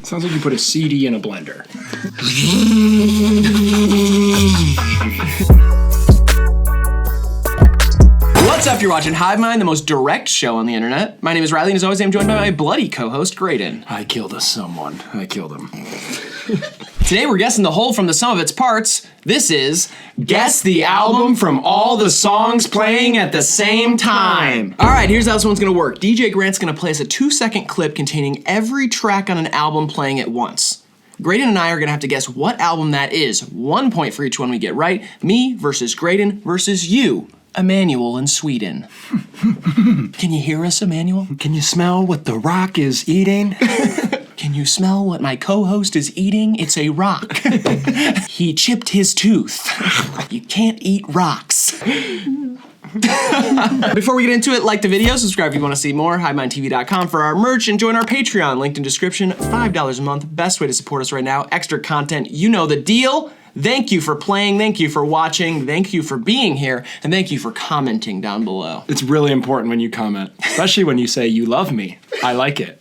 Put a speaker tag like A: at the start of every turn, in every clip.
A: Sounds like you put a CD in a blender.
B: What's up? You're watching HIVEMIND, the most direct show on the internet. My name is Riley, and as always, I'm joined by my bloody co-host, Graydon.
A: I killed someone. I killed him.
B: Today, we're guessing the whole from the sum of its parts. This is Guess the Album from All the Songs Playing at the Same Time. All right, here's how this one's gonna work. DJ Grant's gonna play us a 2-second clip containing every track on an album playing at once. Graydon and I are gonna have to guess what album that is. 1 point for each one we get right. Me versus Graydon versus you, Emmanuel in Sweden. Can you hear us, Emmanuel?
A: Can you smell what the rock is eating?
B: Can you smell what my co-host is eating? It's a rock. He chipped his tooth. You can't eat rocks. Before we get into it, like the video, subscribe if you want to see more, HIVEMINDTV.com for our merch, and join our Patreon, linked in description. $5 a month, best way to support us right now. Extra content, you know the deal. Thank you for playing, thank you for watching, thank you for being here, and thank you for commenting down below.
A: It's really important when you comment, especially when you say you love me. I like it.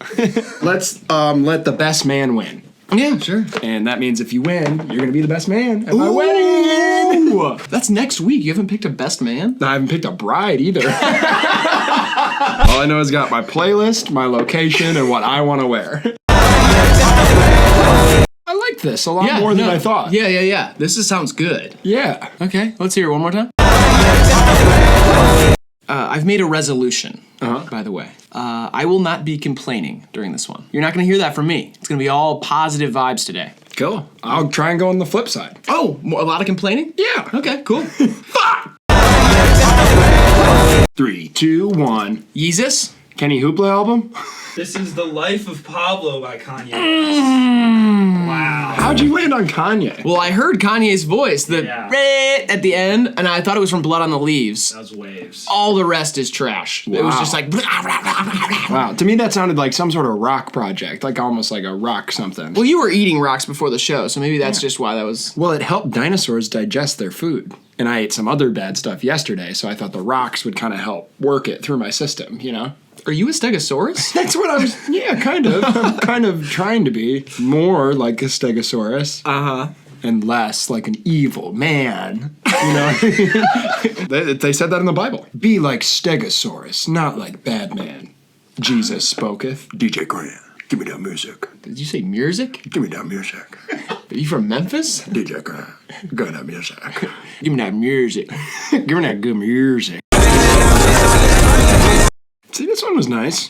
A: Let's let the best man win.
B: Yeah, sure.
A: And that means if you win, you're gonna be the best man at my wedding.
B: That's next week. You haven't picked a best man?
A: I haven't picked a bride either. All I know is got my playlist, my location, and what I want to wear. I like this a lot more than I thought.
B: Yeah. This sounds good.
A: Yeah.
B: Okay, let's hear it one more time. I've made a resolution, by the way. I will not be complaining during this one. You're not gonna hear that from me. It's gonna be all positive vibes today.
A: Cool. I'll try and go on the flip side.
B: Oh, a lot of complaining?
A: Yeah.
B: Okay, cool.
A: Fuck! 3, 2, 1.
B: Yeezus?
A: Kenny Hoopla album?
C: This is The Life of Pablo by Kanye. Wow.
A: How'd you land on Kanye?
B: Well, I heard Kanye's voice, the at the end, and I thought it was from Blood on the Leaves.
C: That was Waves.
B: All the rest is trash. It was just like
A: Wow, to me that sounded like some sort of rock project, like almost like a rock something.
B: Well, you were eating rocks before the show, so maybe that's just why that was...
A: Well, it helped dinosaurs digest their food. And I ate some other bad stuff yesterday, so I thought the rocks would kind of help work it through my system, you know?
B: Are you a stegosaurus?
A: That's what I was, yeah, kind of. I'm kind of trying to be more like a stegosaurus. And less like an evil man. You know? They said that in the Bible. Be like stegosaurus, not like bad man. Jesus spoketh. DJ Grant, give me that music.
B: Did you say music?
A: Give me that music.
B: Are you from Memphis?
A: DJ Grant, give me that music.
B: Give me that music.
A: Give me that good music. See, this one was nice.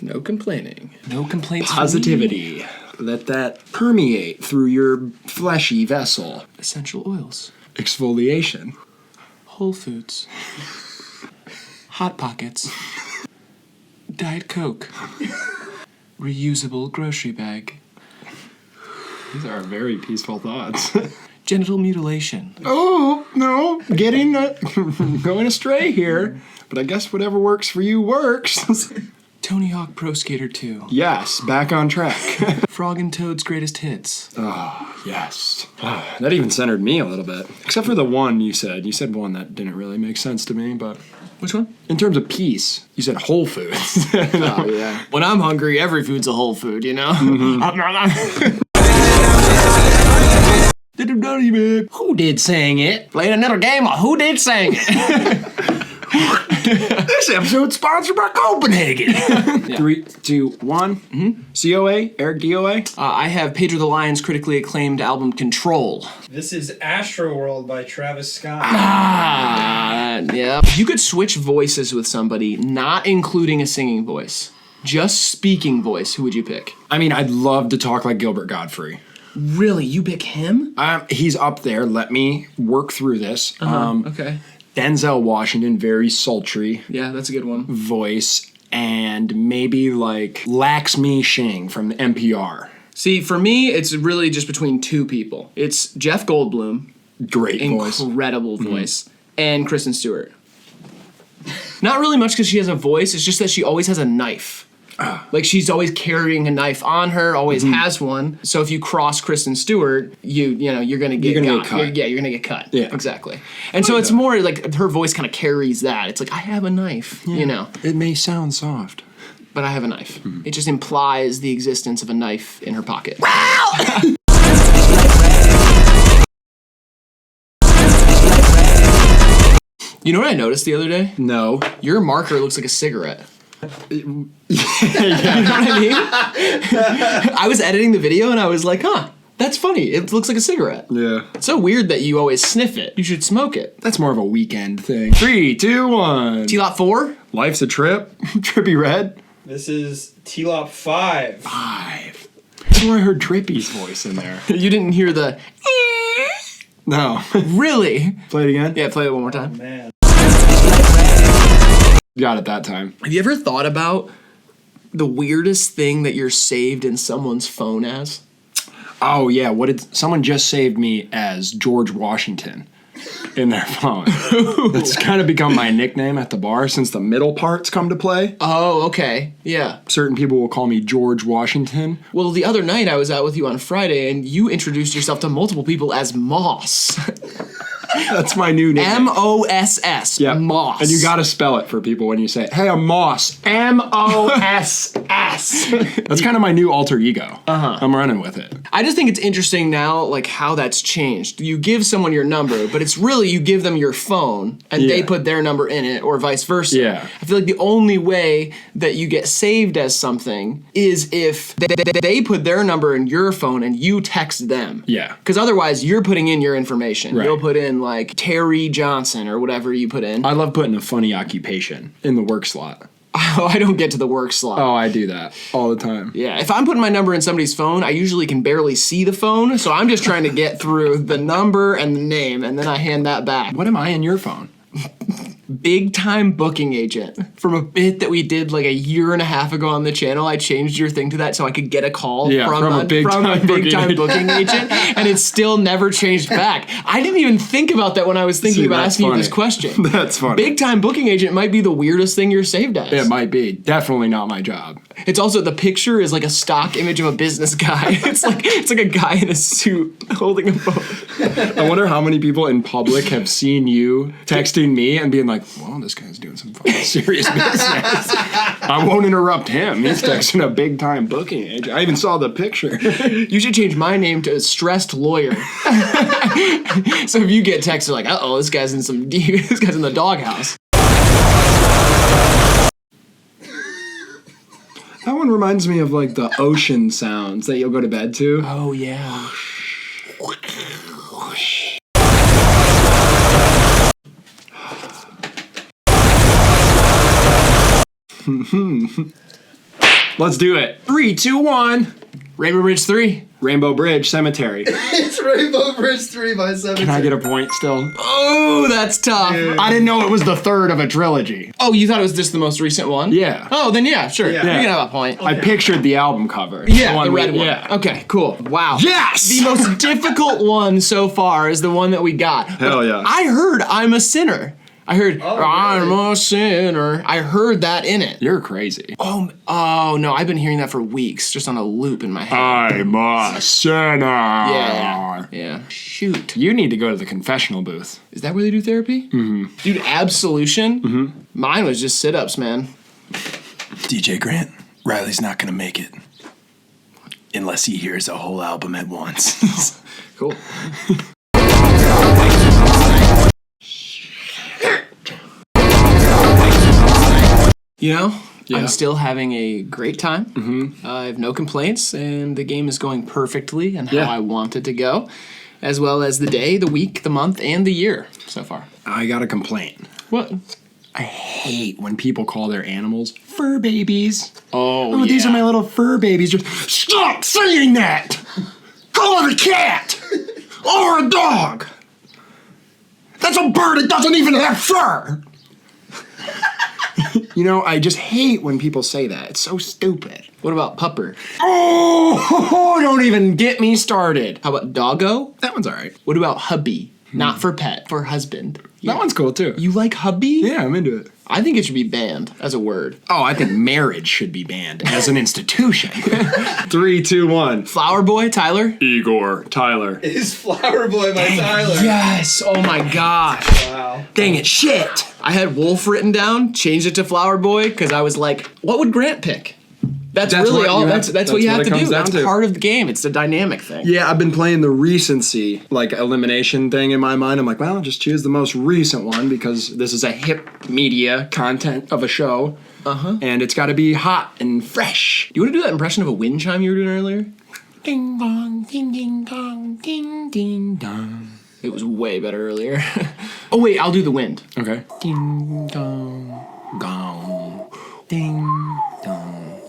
B: No complaining. No complaints.
A: Positivity. Let that permeate through your fleshy vessel.
B: Essential oils.
A: Exfoliation.
B: Whole Foods. Hot Pockets. Diet Coke. Reusable grocery bag.
A: These are very peaceful thoughts.
B: Genital mutilation.
A: Oh, no, going astray here. But I guess whatever works for you works.
B: Tony Hawk Pro Skater 2.
A: Yes, back on track.
B: Frog and Toad's Greatest Hits.
A: Oh, yes. Oh, that even centered me a little bit. Except for the one you said. You said one that didn't really make sense to me, but...
B: Which one?
A: In terms of peace, you said Whole Foods.
B: Oh, yeah. When I'm hungry, every food's a whole food, you know?
A: Who did sang it?
B: Playing another game of Who Did Sang It?
A: This episode's sponsored by Copenhagen. 3, 2, 1. COA, Eric DOA.
B: I have Pedro the Lion's critically acclaimed album Control.
C: This is Astroworld by Travis Scott.
B: Yeah. You could switch voices with somebody, not including a singing voice. Just speaking voice, who would you pick?
A: I mean, I'd love to talk like Gilbert Gottfried.
B: Really? You pick him?
A: He's up there. Let me work through this.
B: Okay.
A: Denzel Washington, very sultry.
B: Yeah, that's a good one.
A: Voice. And maybe like Laxmi Shing from the NPR.
B: See, for me, it's really just between two people. It's Jeff Goldblum.
A: Great voice.
B: Incredible voice. And Kristen Stewart. Not really much because she has a voice. It's just that she always has a knife. Like she's always carrying a knife on her, always has one. So if you cross Kristen Stewart, you're gonna get cut. You're gonna get cut.
A: Yeah,
B: exactly. And so it's more like her voice kind of carries that. It's like I have a knife. You know.
A: It may sound soft,
B: but I have a knife. It just implies the existence of a knife in her pocket. You know what I noticed the other day?
A: No.
B: Your marker looks like a cigarette.
A: Yeah.
B: You know what I mean? I was editing the video and I was like, huh, that's funny. It looks like a cigarette.
A: Yeah.
B: It's so weird that you always sniff it. You should smoke it.
A: That's more of a weekend thing. 3, 2, 1.
B: T-Lot 4?
A: Life's a trip. Trippy Red.
C: This is T-Lop 5.
A: 5. That's where I heard Trippy's voice in there.
B: You didn't hear the
A: No.
B: really?
A: Play it again?
B: Yeah, play it one more time.
C: Man.
A: Got it that time.
B: Have you ever thought about the weirdest thing that you're saved in someone's phone as?
A: Oh, yeah. What did someone just saved me as George Washington in their phone? That's kind of become my nickname at the bar since the middle parts come to play.
B: Oh, okay. Yeah.
A: Certain people will call me George Washington.
B: Well, the other night I was out with you on Friday and you introduced yourself to multiple people as Moss.
A: That's my new nickname.
B: M-O-S-S.
A: Yeah.
B: Moss.
A: And you gotta spell it for people when you say, hey, I'm Moss. M-O-S-S. That's kind of my new alter ego. I'm running with it.
B: I just think it's interesting now, like, how that's changed. You give someone your number, but it's really you give them your phone, and they
A: Yeah.
B: put their number in it, or vice versa.
A: Yeah.
B: I feel like the only way that you get saved as something is if they put their number in your phone and you text them.
A: Yeah.
B: Because otherwise, you're putting in your information.
A: Right.
B: You'll put in, like, Terry Johnson or whatever you put in.
A: I love putting a funny occupation in the work slot.
B: Oh, I don't get to the work slot.
A: Oh, I do that all the time.
B: Yeah, if I'm putting my number in somebody's phone, I usually can barely see the phone, so I'm just trying to get through the number and the name, and then I hand that back.
A: What am I in your phone?
B: Big time booking agent. From a bit that we did like a year and a half ago on the channel, I changed your thing to that so I could get a call from a big time booking agent, and it's still never changed back. I didn't even think about that when I was thinking about asking you this question.
A: That's funny.
B: Big time booking agent might be the weirdest thing you're saved as.
A: It might be. Definitely not my job.
B: It's also, the picture is like a stock image of a business guy. It's like a guy in a suit holding a phone.
A: I wonder how many people in public have seen you texting me and being like, well, this guy's doing some fucking serious business. I won't interrupt him. He's texting a big time booking agent. I even saw the picture.
B: You should change my name to Stressed Lawyer. So if you get texted like, uh-oh, this guy's in the doghouse.
A: That one reminds me of like the ocean sounds that you'll go to bed to.
B: Oh, yeah.
A: Let's do it. 3, 2, 1.
B: Rainbow Bridge 3.
A: Rainbow Bridge Cemetery.
D: It's Rainbow Bridge 3 by 7.
A: Can I get a point still?
B: Oh, that's tough.
A: I didn't know it was the third of a trilogy.
B: Oh, you thought it was just the most recent one?
A: Yeah.
B: Oh, then yeah, sure.
D: Yeah.
B: You can have a point.
A: I pictured the album cover.
B: Yeah, the red one.
A: Yeah.
B: Okay, cool. Wow.
A: Yes!
B: The most difficult one so far is the one that we got.
A: Hell yeah.
B: I heard I'm a sinner. I heard
D: Oh,
B: I'm
D: really?
B: a sinner. I heard that in it.
A: You're crazy.
B: Oh no, I've been hearing that for weeks, just on a loop in my head.
A: I'm a sinner.
B: Yeah. Shoot.
A: You need to go to the confessional booth.
B: Is that where they do therapy? Mm-hmm. Dude, absolution? Mm-hmm. Mine was just sit-ups, man.
E: DJ Grant, Riley's not gonna make it unless he hears a whole album at once.
B: Cool. You know,
A: Yeah.
B: I'm still having a great time. Mm-hmm. I have no complaints, and the game is going perfectly and how
A: Yeah.
B: I want it to go, as well as the day, the week, the month, and the year so far.
A: I got a complaint.
B: What?
A: I hate when people call their animals fur babies.
B: Oh,
A: These are my little fur babies. Just stop saying that. Call it a cat or a dog. That's a bird. It doesn't even have fur. You know, I just hate when people say that. It's so stupid.
B: What about pupper?
A: Oh, don't even get me started.
B: How about doggo?
A: That one's all right.
B: What about hubby? Not for pet, for husband.
A: That one's cool too.
B: You like hubby?
A: Yeah, I'm into it.
B: I think it should be banned as a word.
A: Oh, I think marriage should be banned as an institution. 3, 2, 1.
B: Flower Boy, Tyler?
A: Igor, Tyler.
C: Is Flower Boy by Tyler.
B: Yes! Oh my gosh.
C: Wow.
A: Dang it, shit.
B: I had Wolf written down, changed it to Flower Boy, because I was like, what would Grant pick? That's really
A: what
B: all.
A: you have-
B: That's what
A: that's
B: you
A: what
B: have
A: it
B: to do.
A: comes down
B: That's
A: to.
B: part of the game. It's a dynamic thing.
A: Yeah, I've been playing the recency, like, elimination thing in my mind. I'm like, well, just choose the most recent one because this is a hip media content of a show. And it's got to be hot and fresh.
B: You want to do that impression of a wind chime you were doing earlier?
A: Ding dong, ding ding dong, ding ding dong.
B: It was way better earlier. Oh wait, I'll do the wind.
A: Okay. Ding dong, gong, ding dong,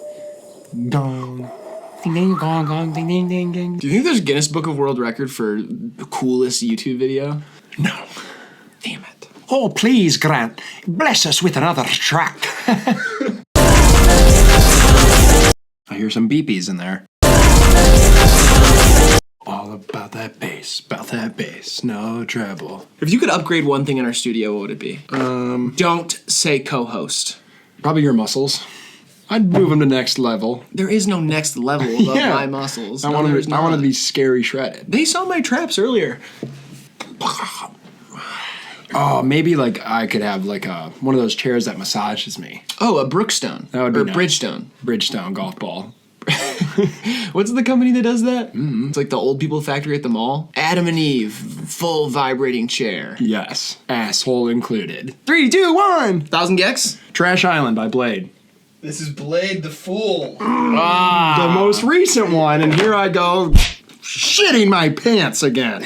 A: dong. Ding ding gong gong, ding ding ding ding.
B: Do you think there's Guinness Book of World Record for the coolest YouTube video?
A: No.
B: Damn it.
A: Oh, please, Grant, bless us with another track. I hear some beepies in there. All about that bass, no treble.
B: If you could upgrade one thing in our studio, what would it be? Don't say co-host.
A: Probably your muscles. I'd move them to next level.
B: There is no next level above
A: Yeah.
B: my muscles.
A: I
B: No,
A: want
B: there's
A: them to
B: not.
A: be scary shredded.
B: They saw my traps earlier.
A: Oh, maybe like I could have like one of those chairs that massages me.
B: Oh, a Brookstone.
A: That would be
B: or
A: nice.
B: Bridgestone.
A: Bridgestone golf ball.
B: What's the company that does that? It's like the old people factory at the mall. Adam and Eve, full vibrating chair.
A: Yes. Asshole included. 3, 2, 1.
B: 1,000 gex?
A: Trash Island by Blade.
C: This is Blade the Fool.
A: The most recent one, and here I go shitting my pants again.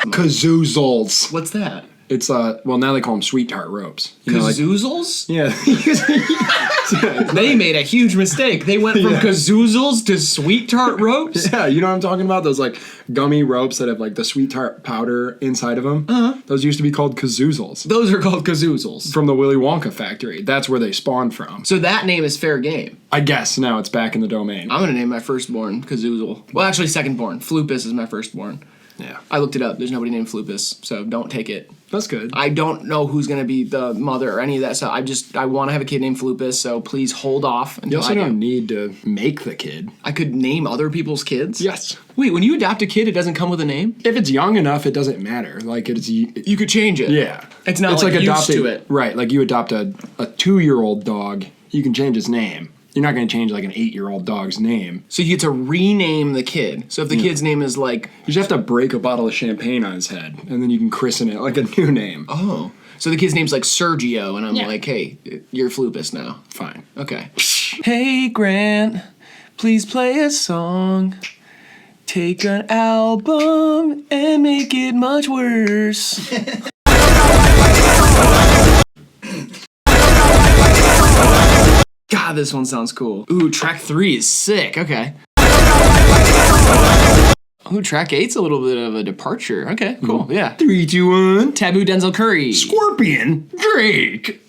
A: Kazoozles.
B: What's that?
A: It's well, now they call them sweet tart ropes. You know, like-
B: Kazoozles?
A: yeah.
B: They made a huge mistake. They went from
A: Yeah.
B: kazoozles to sweet tart ropes.
A: Yeah, you know what I'm talking about? Those like gummy ropes that have like the sweet tart powder inside of them. Those used to be called kazoozles.
B: Those are called kazoozles.
A: From the Willy Wonka factory. That's where they spawned from.
B: So that name is fair game.
A: I guess now it's back in the domain.
B: I'm gonna name my firstborn Kazoozle. Well, actually, secondborn. Floopus is my firstborn.
A: Yeah.
B: I looked it up. There's nobody named Floopus, so don't take it.
A: That's good.
B: I don't know who's gonna be the mother or any of that stuff. I want to have a kid named Floopus, so please hold off
A: You
B: until
A: also
B: I
A: don't
B: do.
A: need to make the kid.
B: I could name other people's kids.
A: Yes.
B: Wait, when you adopt a kid, it doesn't come with a name.
A: If it's young enough, it doesn't matter. Like it's
B: You could change it.
A: yeah.
B: It's not like used
A: adopting,
B: to it.
A: Right, like you adopt a 2-year-old dog, you can change his name. You're not going to change like an 8-year-old dog's name.
B: So you get to rename the kid. So if the kid's name is like,
A: You just have to break a bottle of champagne on his head, and then you can christen it like a new name.
B: oh, so the kid's name's like Sergio, and I'm like, hey, you're Floopus now.
A: Fine.
B: Okay. Hey Grant, please play a song. Take an album and make it much worse. God, this one sounds cool. Ooh, track 3 is sick. Okay. Ooh, track 8's a little bit of a departure. Okay, cool. Yeah.
A: 3, 2, 1.
B: Taboo Denzel Curry.
A: Scorpion Drake.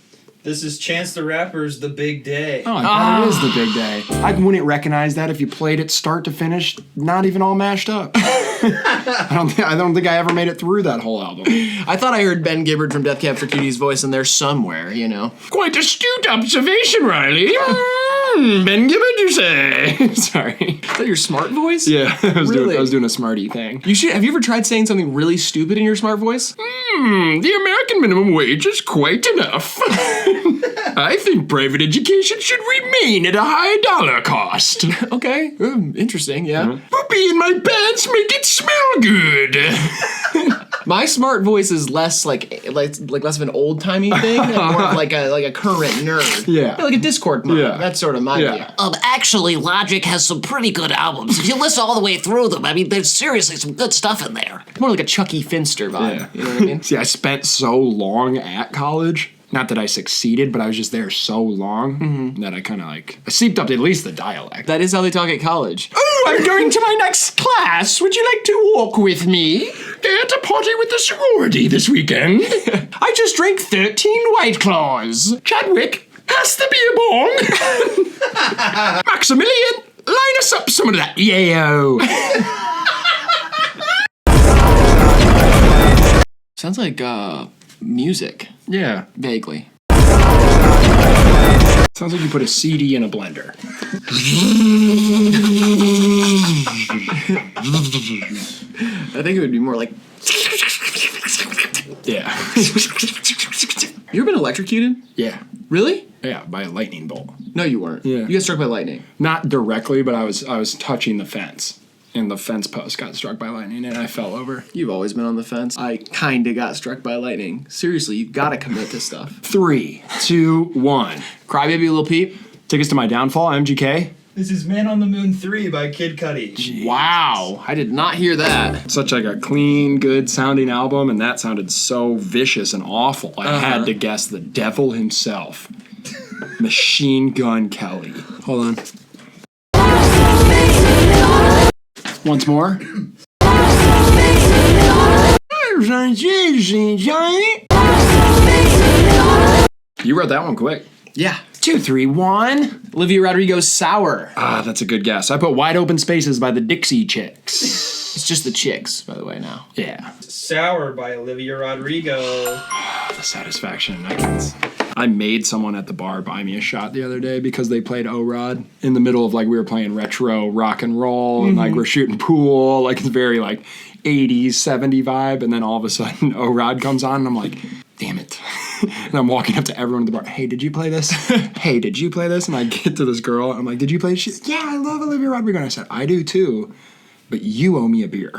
C: This is Chance the Rapper's The Big Day.
A: Oh, I thought it is the big day. I wouldn't recognize that if you played it start to finish, not even all mashed up. I don't think I ever made it through that whole album.
B: I thought I heard Ben Gibbard from Death Cab for Cutie's voice in there somewhere, you know.
A: Quite astute observation, Riley. Ben Gibbard, you say? Sorry.
B: Is that your smart voice?
A: Yeah, I
B: Really?
A: was doing a smarty thing.
B: You should. Have you ever tried saying something really stupid in your smart voice?
A: The American minimum wage is quite enough. I think private education should remain at a high dollar cost.
B: Okay, interesting. Yeah.
A: Poopy in my pants make it smell good.
B: My smart voice is less like less of an old timey thing, and more of like a current nerd.
A: Yeah.
B: Like a Discord mod.
A: Yeah.
B: That's sort of my
A: Yeah.
B: deal.
F: Actually, Logic has some pretty good albums. If you listen all the way through them, I mean, there's seriously some good stuff in there.
B: More like a Chucky Finster vibe.
A: Yeah.
B: You know what I mean?
A: See, I spent so long at college. Not that I succeeded, but I was just there so long that I kind of I seeped up to at least the dialect.
B: That is how they talk at college.
A: Oh, I'm going to my next class. Would you like to walk with me? They're at a party with the sorority this weekend. I just drank 13 White Claws. Chadwick, pass the beer bong. Maximilian, line us up some of that yayo.
B: Sounds like music,
A: Yeah.
B: vaguely.
A: Sounds like you put a CD in a blender.
B: I think it would be more like.
A: Yeah.
B: You ever been electrocuted?
A: Yeah.
B: Really?
A: Yeah, by a lightning bolt.
B: No, you weren't.
A: Yeah.
B: You got struck by lightning.
A: Not directly, but I was touching the fence. And the fence post got struck by lightning and I fell over.
B: You've always been on the fence. I kinda got struck by lightning. Seriously, you gotta commit to stuff.
A: 3, 2, 1.
B: Crybaby Lil Peep.
A: Tickets to my downfall, MGK.
C: This is Man on the Moon 3 by Kid Cudi.
B: Wow, I did not hear that.
A: Such like a clean, good sounding album, and that sounded so vicious and awful. I had to guess the devil himself. Machine Gun Kelly. Hold on. Once more. You wrote that one quick.
B: Yeah.
A: 2, 3, 1.
B: Olivia Rodrigo's Sour.
A: Ah, that's a good guess. I put Wide Open Spaces by the Dixie Chicks.
B: It's just the Chicks, by the way, now.
A: Yeah.
C: Sour by Olivia Rodrigo.
A: The satisfaction in nuggets. I made someone at the bar buy me a shot the other day because they played O-Rod in the middle of like we were playing retro rock and roll and like we're shooting pool. Like it's very like 80s, 70s vibe. And then all of a sudden O-Rod comes on and I'm like, damn it. And I'm walking up to everyone at the bar. Hey, did you play this? Hey, did you play this? And I get to this girl. I'm like, did you play this? She's like, yeah, I love Olivia Rodrigo. And I said, I do too. But you owe me a beer.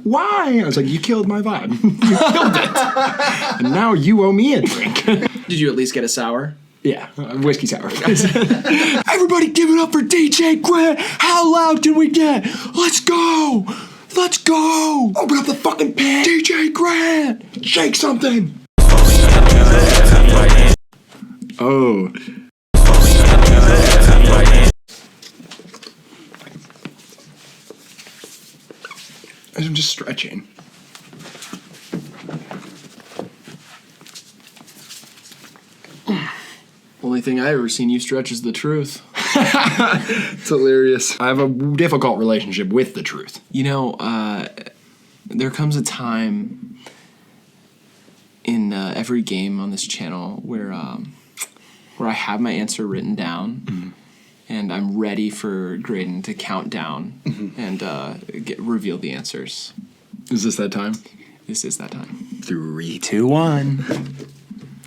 A: Why? I was like, you killed my vibe. You killed it. And now you owe me a drink.
B: Did you at least get a sour?
A: Yeah, whiskey sour. Everybody give it up for DJ Grant. How loud can we get? Let's go. Let's go. Open up the fucking pit. DJ Grant. Shake something. Oh. I'm just stretching.
B: Only thing I ever seen you stretch is the truth.
A: It's hilarious. I have a difficult relationship with the truth.
B: You know, there comes a time in every game on this channel where I have my answer written down, and I'm ready for Graydon to count down and reveal the answers.
A: Is this that time?
B: This is that time.
A: 3, 2, 1.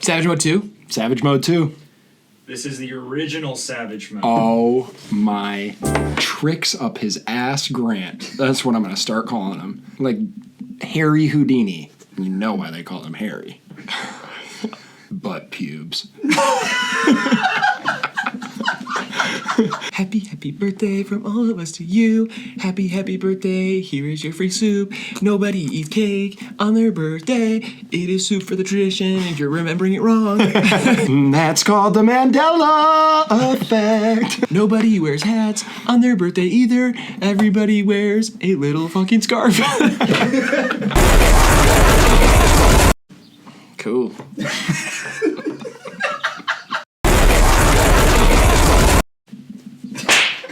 B: Savage Mode 2?
A: Savage Mode 2.
C: This is the original Savage Mode.
A: Oh my tricks up his ass Grant. That's what I'm going to start calling him. Like Harry Houdini. You know why they call him Harry. Butt pubes.
B: Happy, happy birthday from all of us to you. Happy, happy birthday. Here is your free soup. Nobody eats cake on their birthday. It is soup for the tradition if you're remembering it wrong.
A: That's called the Mandela Effect.
B: Nobody wears hats on their birthday either. Everybody wears a little fucking scarf. Cool.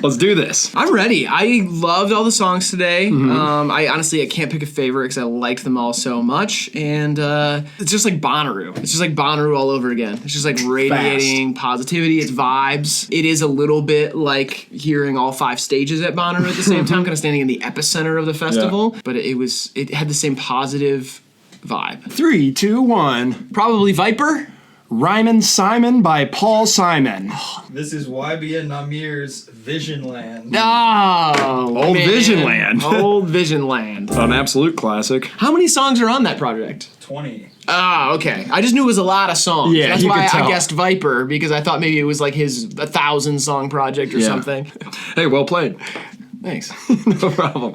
A: Let's do this.
B: I'm ready. I loved all the songs today. I can't pick a favorite because I liked them all so much. And it's just like Bonnaroo. It's just like Bonnaroo all over again. It's just like radiating positivity. It's vibes. It is a little bit like hearing all 5 stages at Bonnaroo at the same time, kind of standing in the epicenter of the festival. Yeah. But it had the same positive vibe.
A: 3, 2, 1.
B: Probably Viper.
A: Ryman Simon by Paul Simon.
C: This is YB and Namir's Vision Land.
B: Oh,
A: Old man. Vision Land.
B: Old Vision Land.
A: An absolute classic.
B: How many songs are on that project?
C: 20.
B: Ah, okay. I just knew it was a lot of songs.
A: Yeah,
B: that's
A: you
B: why
A: could tell.
B: I guessed Viper, because I thought maybe it was like his 1,000-song project or something.
A: Hey, well played.
B: Thanks.
A: No problem.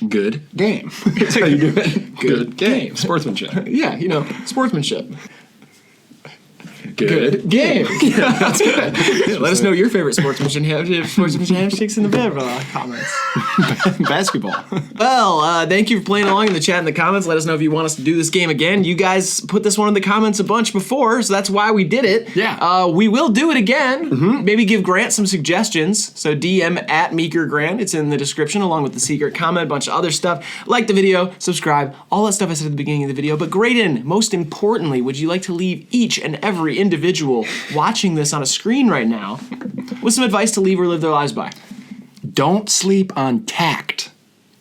A: Good game. That's how you do it. Good game. Sportsmanship.
B: Yeah, sportsmanship.
A: Good
B: game. Yeah, that's good. Yeah, let us know your favorite sportsmanship handshakes in the comments.
A: Basketball.
B: Well, thank you for playing along in the chat in the comments. Let us know if you want us to do this game again. You guys put this one in the comments a bunch before, so that's why we did it.
A: Yeah.
B: We will do it again. Maybe give Grant some suggestions. So DM at Meeker Grant. It's in the description along with the secret comment, a bunch of other stuff. Like the video, subscribe, all that stuff I said at the beginning of the video. But Graydon, most importantly, would you like to leave each and every individual watching this on a screen right now with some advice to leave or live their lives by.
A: Don't sleep on tact.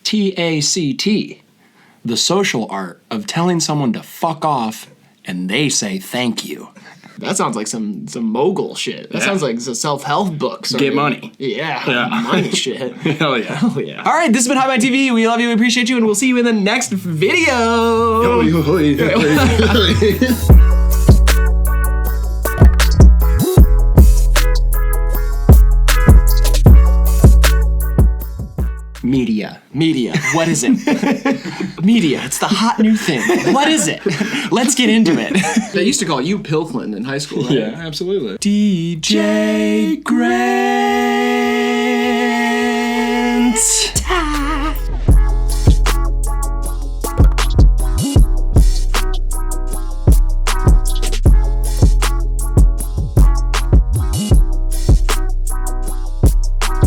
A: TACT. The social art of telling someone to fuck off and they say thank you.
B: That sounds like some mogul shit. That sounds like a self-help book.
A: Get money.
B: Yeah. Money shit.
A: Hell yeah.
B: Hell yeah. All right, this has been HIVEMIND TV. We love you, we appreciate you, and we'll see you in the next video.
A: Media.
B: Media. What is it? Media. It's the hot new thing. What is it? Let's get into it. They used to call you Pilkland in high school, right?
A: Yeah, absolutely.
B: DJ Grant.